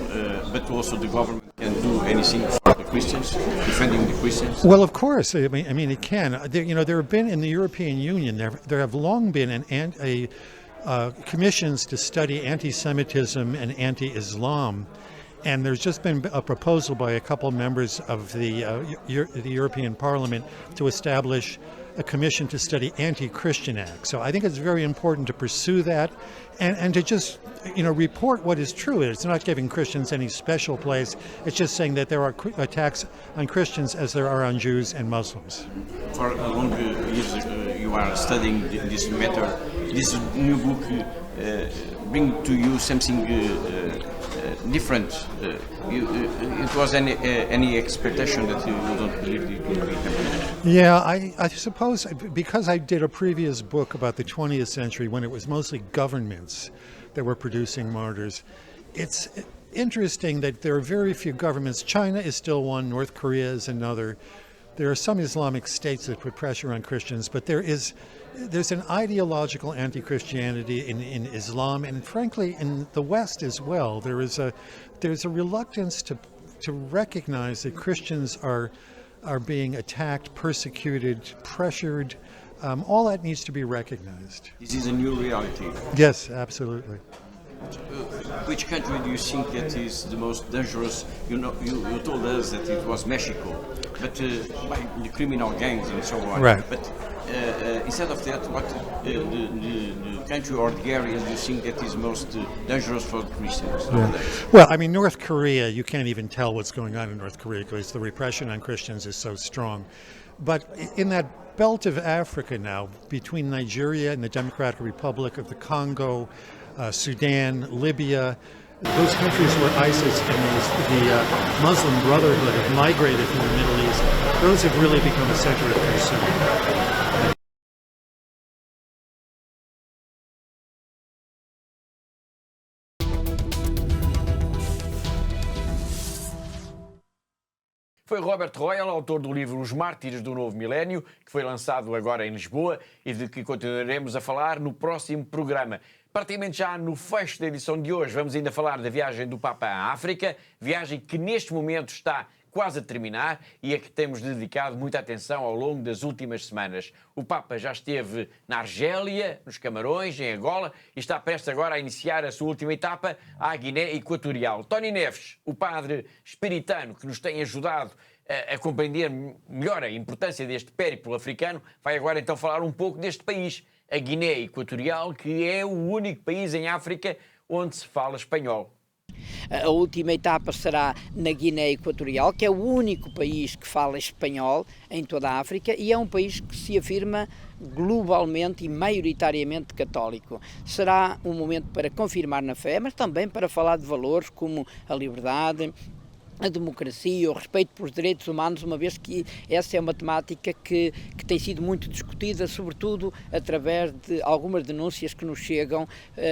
S19: but also the government can do anything for the Christians, defending the Christians?
S20: Well, of course. I mean, it can. There have been in the European Union, there have long been commissions to study anti-Semitism and anti-Islam, and there's just been a proposal by a couple members of the European Parliament to establish a commission to study anti-Christian acts. So I think it's very important to pursue that and to just report what is true. It's not giving Christians any special place. It's just saying that there are attacks on Christians as there are on Jews and Muslims.
S19: For long years you are studying this matter. This new book bring to you something different. It was any expectation that you don't believe it would be happening?
S20: Yeah, I suppose because I did a previous book about the 20th century when it was mostly governments that were producing martyrs. It's interesting that there are very few governments. China is still one, North Korea is another. There are some Islamic states that put pressure on Christians, but there's an ideological anti-Christianity in Islam, and frankly in the West as well. There's a reluctance to recognize that Christians are being attacked, persecuted, pressured. All that needs to be recognized.
S19: This is a new reality.
S20: Yes, absolutely.
S19: Which country do you think that is the most dangerous? You told us that it was Mexico, but by the criminal gangs and so on.
S20: Right.
S19: But instead of that, what the country or the area do you think that is most dangerous for the Christians?
S20: Yeah. Well, I mean, North Korea, you can't even tell what's going on in North Korea because the repression on Christians is so strong. But in that belt of Africa now, between Nigeria and the Democratic Republic of the Congo, Sudan, Libya, those countries where ISIS and the Muslim Brotherhood have migrated from the Middle East, those have really become a center of concern.
S1: Foi Robert Royal, autor do livro Os Mártires do Novo Milénio, que foi lançado agora em Lisboa e de que continuaremos a falar no próximo programa. Praticamente já no fecho da edição de hoje, vamos ainda falar da viagem do Papa à África, viagem que neste momento está quase a terminar e a que temos dedicado muita atenção ao longo das últimas semanas. O Papa já esteve na Argélia, nos Camarões, em Angola e está prestes agora a iniciar a sua última etapa à Guiné Equatorial. Tony Neves, o padre espiritano que nos tem ajudado a compreender melhor a importância deste périplo africano, vai agora então falar um pouco deste país, a Guiné Equatorial, que é o único país em África onde se fala espanhol.
S21: A última etapa será na Guiné Equatorial, que é o único país que fala espanhol em toda a África e é um país que se afirma globalmente e maioritariamente católico. Será um momento para confirmar na fé, mas também para falar de valores como a liberdade, a democracia, o respeito pelos direitos humanos, uma vez que essa é uma temática que tem sido muito discutida, sobretudo através de algumas denúncias que nos chegam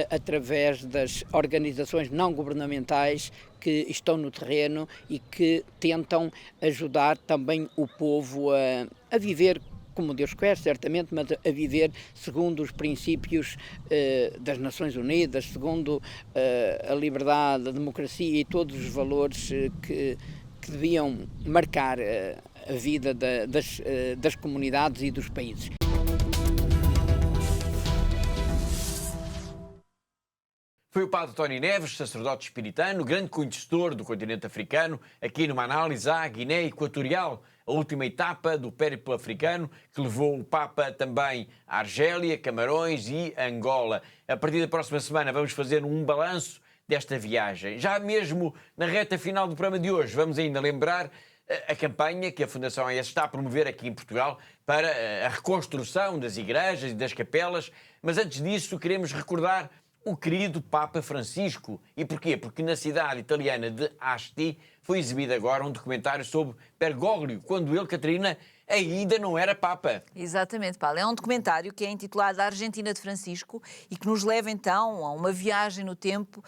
S21: através das organizações não governamentais que estão no terreno e que tentam ajudar também o povo a viver como Deus quer, certamente, mas a viver segundo os princípios das Nações Unidas, segundo a liberdade, a democracia e todos os valores que deviam marcar a vida das comunidades e dos países.
S1: Foi o padre Tony Neves, sacerdote espiritano, grande conhecedor do continente africano, aqui numa análise à Guiné Equatorial, a última etapa do périplo africano que levou o Papa também à Argélia, Camarões e Angola. A partir da próxima semana vamos fazer um balanço desta viagem. Já mesmo na reta final do programa de hoje, vamos ainda lembrar a campanha que a Fundação AES está a promover aqui em Portugal para a reconstrução das igrejas e das capelas. Mas antes disso, queremos recordar o querido Papa Francisco. E porquê? Porque na cidade italiana de Asti foi exibido agora um documentário sobre Bergoglio, quando ele, Catarina, ainda não era Papa.
S2: Exatamente, Paulo. É um documentário que é intitulado A Argentina de Francisco e que nos leva então a uma viagem no tempo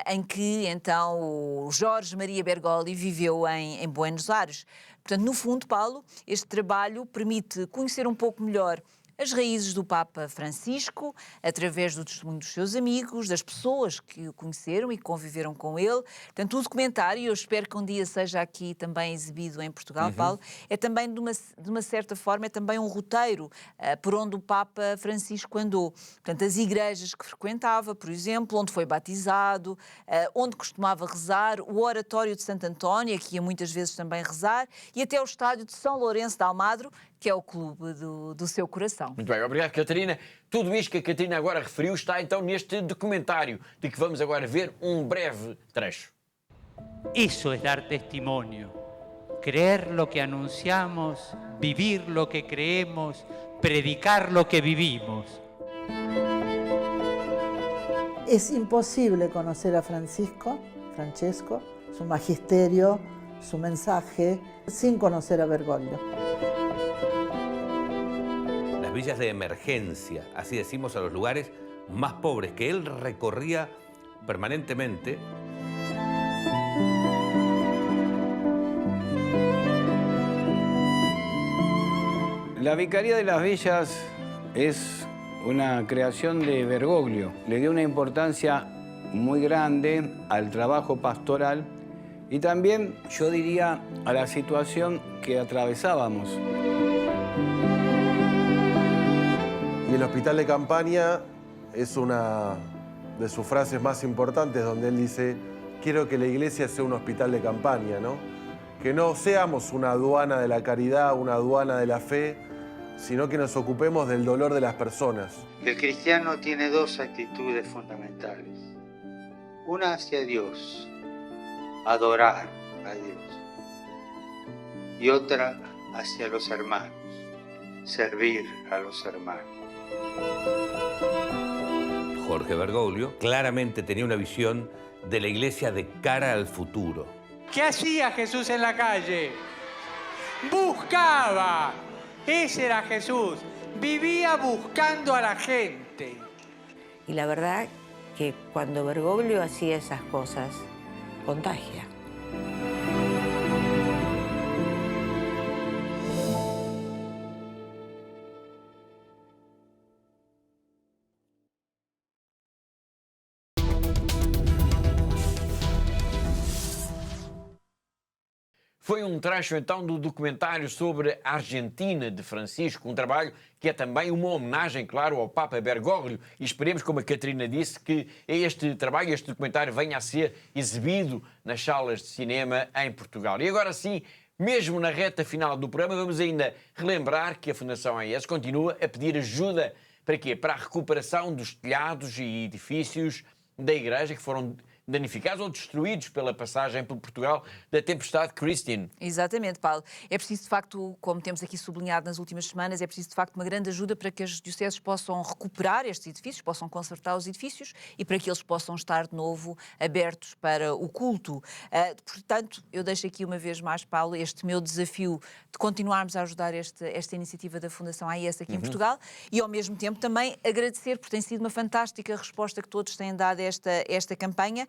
S2: em que então o Jorge Maria Bergoglio viveu em Buenos Aires. Portanto, no fundo, Paulo, este trabalho permite conhecer um pouco melhor as raízes do Papa Francisco, através do testemunho dos seus amigos, das pessoas que o conheceram e que conviveram com ele. Portanto, o documentário, eu espero que um dia seja aqui também exibido em Portugal, Paulo, é também, de uma certa forma, é também um roteiro por onde o Papa Francisco andou. Portanto, as igrejas que frequentava, por exemplo, onde foi batizado, onde costumava rezar, o oratório de Santo António, que ia muitas vezes também rezar, e até o estádio de São Lourenço de Almagro, que é o clube do seu coração.
S1: Muito bem, obrigado, Catarina. Tudo isto que a Catarina agora referiu está então neste documentário, de que vamos agora ver um breve trecho.
S4: Isso é dar testimonio. Creer lo que anunciamos, vivir lo que creemos, predicar lo que vivimos.
S22: Es imposible conocer a Francesco, su magisterio, su mensaje, sin conocer a Bergoglio.
S23: Las villas de emergencia, así decimos a los lugares más pobres que él recorría permanentemente.
S24: La Vicaría de las Villas es una creación de Bergoglio. Le dio una importancia muy grande al trabajo pastoral y también, yo diría, a la situación que atravesábamos.
S25: Y el hospital de campaña es una de sus frases más importantes, donde él dice: quiero que la iglesia sea un hospital de campaña, ¿no? Que no seamos una aduana de la caridad, una aduana de la fe, sino que nos ocupemos del dolor de las personas.
S26: El cristiano tiene dos actitudes fundamentales. Una hacia Dios, adorar a Dios. Y otra hacia los hermanos, servir a los hermanos.
S23: Jorge Bergoglio claramente tenía una visión de la iglesia de cara al futuro.
S4: ¿Qué hacía Jesús en la calle? Buscaba. Ese era Jesús. Vivía buscando a la gente.
S27: Y la verdad que cuando Bergoglio hacía esas cosas, contagia.
S1: Foi um trecho, então, do documentário sobre a Argentina de Francisco, um trabalho que é também uma homenagem, claro, ao Papa Bergoglio, e esperemos, como a Catarina disse, que este trabalho, este documentário, venha a ser exibido nas salas de cinema em Portugal. E agora sim, mesmo na reta final do programa, vamos ainda relembrar que a Fundação AES continua a pedir ajuda para quê? Para a recuperação dos telhados e edifícios da igreja que foram danificados ou destruídos pela passagem por Portugal da tempestade Christine.
S2: Exatamente, Paulo. É preciso, de facto, como temos aqui sublinhado nas últimas semanas, é preciso, de facto, uma grande ajuda para que as dioceses possam recuperar estes edifícios, possam consertar os edifícios e para que eles possam estar de novo abertos para o culto. Portanto, eu deixo aqui uma vez mais, Paulo, este meu desafio de continuarmos a ajudar esta iniciativa da Fundação AES aqui em Portugal e, ao mesmo tempo, também agradecer, porque tem sido uma fantástica resposta que todos têm dado a esta campanha.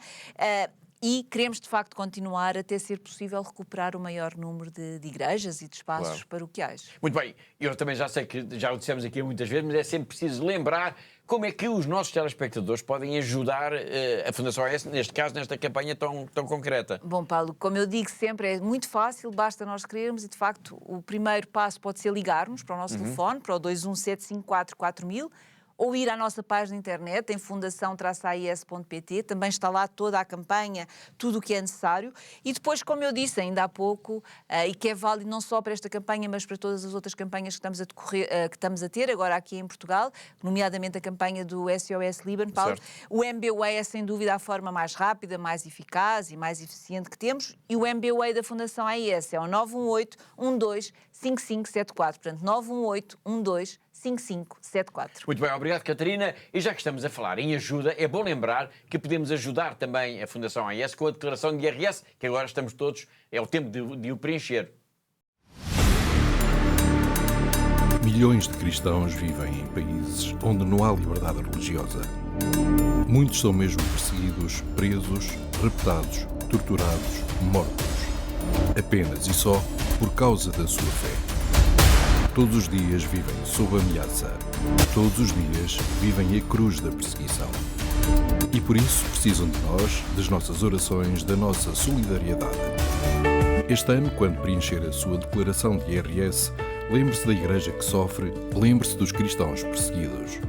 S2: E queremos, de facto, continuar até ser possível recuperar o maior número de igrejas e de espaços paroquiais.
S1: Muito bem, eu também já sei que já o dissemos aqui muitas vezes, mas é sempre preciso lembrar como é que os nossos telespectadores podem ajudar a Fundação AES, neste caso, nesta campanha tão concreta.
S2: Bom, Paulo, como eu digo sempre, é muito fácil, basta nós querermos e, de facto, o primeiro passo pode ser ligar-nos para o nosso telefone, para o 217544000, ou ir à nossa página de internet em fundação-ais.pt, também está lá toda a campanha, tudo o que é necessário. E depois, como eu disse ainda há pouco, e que é válido não só para esta campanha, mas para todas as outras campanhas que estamos a ter agora aqui em Portugal, nomeadamente a campanha do SOS Líbano, Paulo, o MBWay é sem dúvida a forma mais rápida, mais eficaz e mais eficiente que temos, e o MBWay da Fundação AIS é o 918-12-5574, portanto 918-12-5574.
S1: Muito bem, obrigado, Catarina. E já que estamos a falar em ajuda, é bom lembrar que podemos ajudar também a Fundação AIS com a declaração de IRS, que agora estamos todos, é o tempo de o preencher.
S3: Milhões de cristãos vivem em países onde não há liberdade religiosa. Muitos são mesmo perseguidos, presos, raptados, torturados, mortos. Apenas e só por causa da sua fé. Todos os dias vivem sob ameaça. Todos os dias vivem a cruz da perseguição. E por isso precisam de nós, das nossas orações, da nossa solidariedade. Este ano, quando preencher a sua declaração de IRS, lembre-se da Igreja que sofre, lembre-se dos cristãos perseguidos.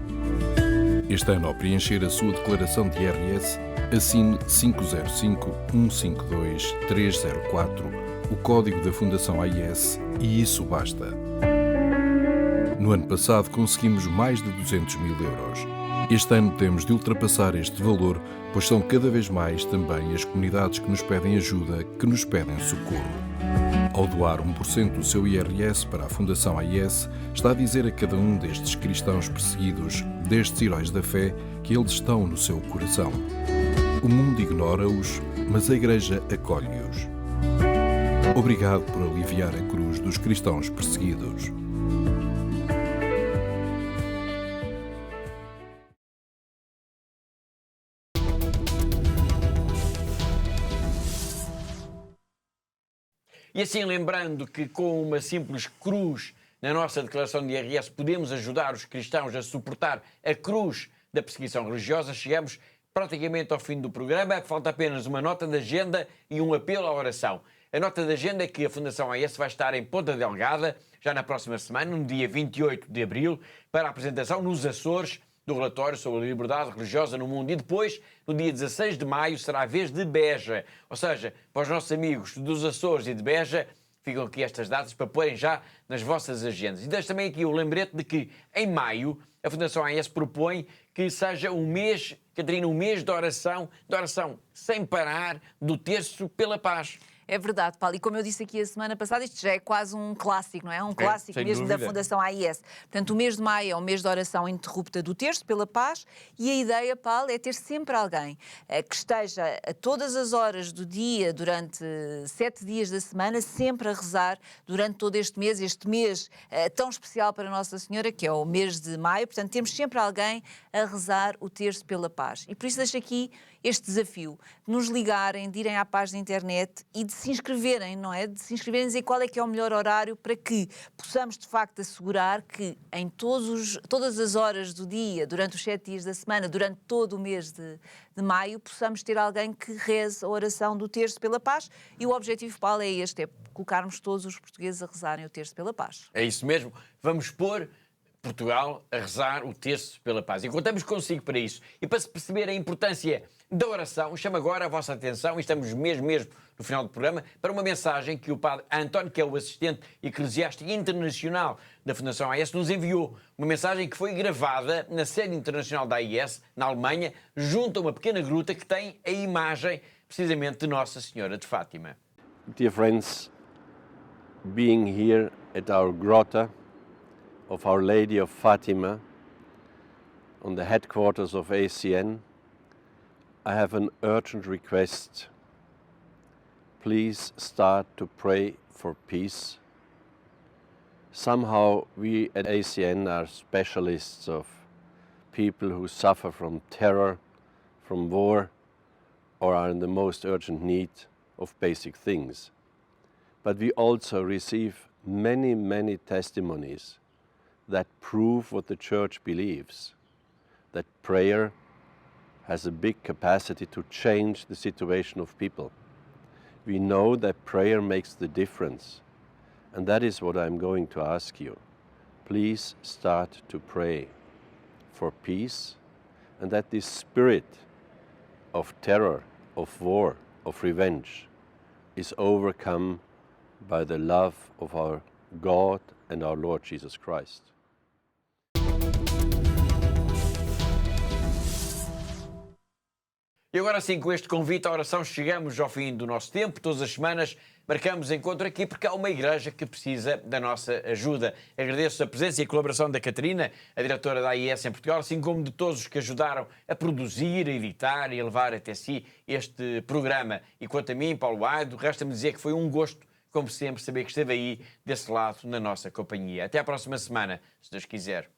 S3: Este ano, ao preencher a sua declaração de IRS, assine 505-152-304, o código da Fundação AIS, e isso basta. No ano passado conseguimos mais de 200 mil euros. Este ano temos de ultrapassar este valor, pois são cada vez mais também as comunidades que nos pedem ajuda, que nos pedem socorro. Ao doar 1% do seu IRS para a Fundação AIS, está a dizer a cada um destes cristãos perseguidos, destes heróis da fé, que eles estão no seu coração. O mundo ignora-os, mas a Igreja acolhe-os. Obrigado por aliviar a cruz dos cristãos perseguidos.
S1: E assim, lembrando que com uma simples cruz na nossa declaração de IRS podemos ajudar os cristãos a suportar a cruz da perseguição religiosa, chegamos praticamente ao fim do programa. Falta apenas uma nota de agenda e um apelo à oração. A nota de agenda é que a Fundação AIS vai estar em Ponta Delgada, já na próxima semana, no dia 28 de abril, para a apresentação nos Açores do relatório sobre a liberdade religiosa no mundo. E depois, no dia 16 de maio, será a vez de Beja. Ou seja, para os nossos amigos dos Açores e de Beja, ficam aqui estas datas para porem já nas vossas agendas. E deixo também aqui o lembrete de que, em maio, a Fundação AIS propõe que seja um mês, Catarina, um mês de oração sem parar, do Terço pela Paz.
S2: É verdade, Paulo. E como eu disse aqui a semana passada, isto já é quase um clássico, não é? Um clássico mesmo da Fundação AIS. Portanto, o mês de maio é um mês de oração ininterrupta do Terço pela Paz, e a ideia, Paulo, é ter sempre alguém que esteja a todas as horas do dia, durante 7 dias da semana, sempre a rezar durante todo este mês tão especial para Nossa Senhora, que é o mês de maio. Portanto, temos sempre alguém a rezar o Terço pela Paz. E por isso deixo aqui este desafio, de nos ligarem, de irem à página da internet e de se inscreverem, não é? De se inscreverem e dizer qual é que é o melhor horário para que possamos, de facto, assegurar que em todas as horas do dia, durante os 7 dias da semana, durante todo o mês de maio, possamos ter alguém que reze a oração do Terço pela Paz. E o objetivo, Paulo, é este, é colocarmos todos os portugueses a rezarem o Terço pela Paz.
S1: É isso mesmo. Vamos pôr Portugal a rezar o Terço pela Paz. E contamos consigo para isso. E para se perceber a importância da oração, chamo agora a vossa atenção, e estamos mesmo no final do programa, para uma mensagem que o padre António, que é o assistente eclesiástico internacional da Fundação AIS, nos enviou. Uma mensagem que foi gravada na sede internacional da AIS, na Alemanha, junto a uma pequena gruta que tem a imagem, precisamente, de Nossa Senhora de Fátima.
S5: Dear friends, being here at our grotto of Our Lady of Fatima, on the headquarters of ACN, I have an urgent request. Please start to pray for peace. Somehow we at ACN are specialists of people who suffer from terror, from war, or are in the most urgent need of basic things. But we also receive many, many testimonies that prove what the Church believes, that prayer has a big capacity to change the situation of people. We know that prayer makes the difference, and that is what I'm going to ask you. Please start to pray for peace, and that this spirit of terror, of war, of revenge is overcome by the love of our God and our Lord Jesus Christ.
S1: E agora sim, com este convite à oração, chegamos ao fim do nosso tempo. Todas as semanas marcamos encontro aqui porque há uma igreja que precisa da nossa ajuda. Agradeço a presença e a colaboração da Catarina, a diretora da AIS em Portugal, assim como de todos os que ajudaram a produzir, a editar e a levar até si este programa. E quanto a mim, Paulo Aido, resta-me dizer que foi um gosto, como sempre, saber que esteve aí desse lado na nossa companhia. Até à próxima semana, se Deus quiser.